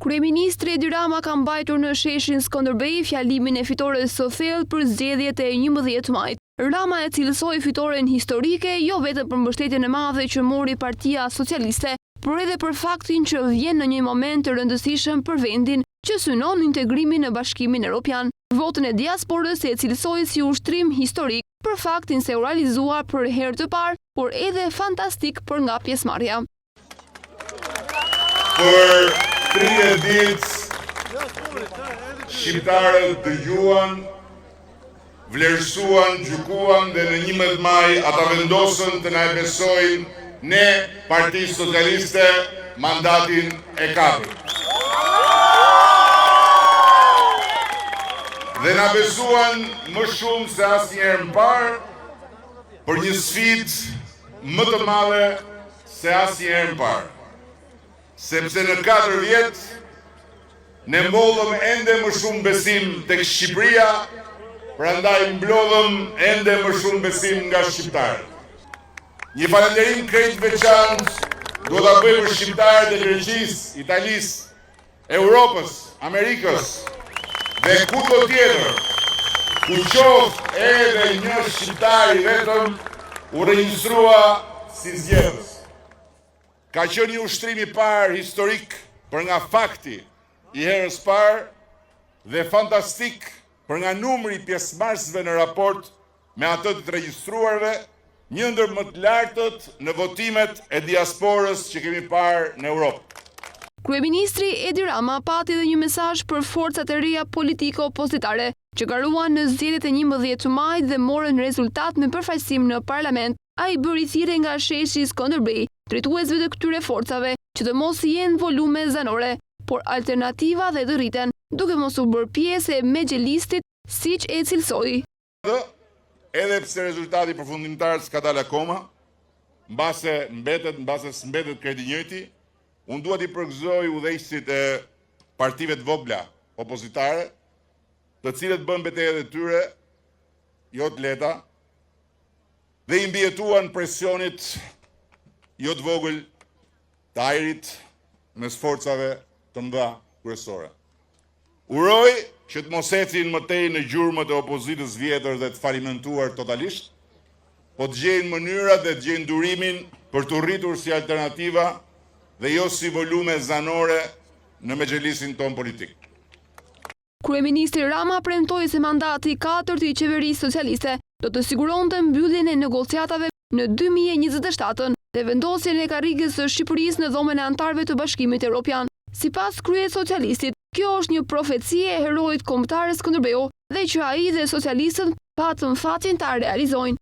Kryeministri Edi Rama ka mbajtur në sheshin Skënderbej fjalimin e fitores së thellë për zgjedhjet e 11 majit. Rama e cilësoi fitoren historike jo vetëm për mbështetjen e madhe që mori Partia Socialiste, por edhe për faktin që vjen në një moment të rëndësishëm për vendin që synon integrimin në Bashkimin Evropian. Votën e diasporës e cilësoi si ushtrim historik për faktin se u realizua për herë të parë, por edhe fantastik për nga pjesëmarrja. Për 30 ditë shqiptarët dëgjuan, vlerësuan, gjykuan dhe në 11 maj ata vendosën të na e besojnë ne, Partisë Socialiste, mandatin e 4. Dhe na besuan më shumë se asnjëherë më parë për një sfidë më të madhe se asnjëherë më parë. Sepse në 4 vjet ne mbollëm ende më shumë besim tek Shqipëria, prandaj mblodhëm ende më shumë besim nga shqiptarët. Një falënderim krejt veçantë do ta bëj për shqiptarët e Greqisë, Italisë, Europës, Amerikës dhe kudo tjetër, ku qoftë edhe një shqiptar i vetëm u regjistrua si zgjedhës. Ka qenë një ushtrim i parë historik për nga fakti i herës parë dhe fantastik për nga numri pjesëmarrësve në raport me atë të regjistruarve, një ndër më të lartët në votimet e diasporës që kemi parë në Europë. Kryeministri Edi Rama pati edhe një mesazh për forcat e reja politike opozitare që garuan në zgjedhjet e 11 majit dhe morën rezultat me përfaqësim në parlament. Ai bëri thirrje nga sheshi Skënderbej drejtuesve të këtyre forcave që të mos jenë volume zanore, por alternativa dhe të rriten, duke mos u bërë pjesë e megjelistit siç e cilësoi. Edhe pse rezultati përfundimtar s'ka dalë akoma, mbase s'mbetet kredi njëjti, unë dua t'i përgëzoj udhëheqësit e partive të vogla opozitare, të cilët bën betejat e tyre jo të lehta dhe i mbijetuan presionit jo të vogël të ajrit mes forcave të mëdha kryesore. Uroj që të mos ecin më tej në gjurmët e opozitës vjetër dhe të falimentuar totalisht, po të gjejnë mënyrat dhe të gjejnë durimin për të rritur si alternativa dhe jo si volume zanore në mexhelisin ton politik. Kryeministri Rama premtoi se mandati 4 i qeverisë socialiste do të siguronte mbylljen e negociatave në 2027 dhe vendosjen e karrigës së Shqipërisë në dhomën e antarëve të Bashkimit Evropian. Sipas kryesocialistit, kjo është një profeci e heroit kombëtar Skënderbeu dhe që ai dhe socialistët patën fatin ta realizojnë.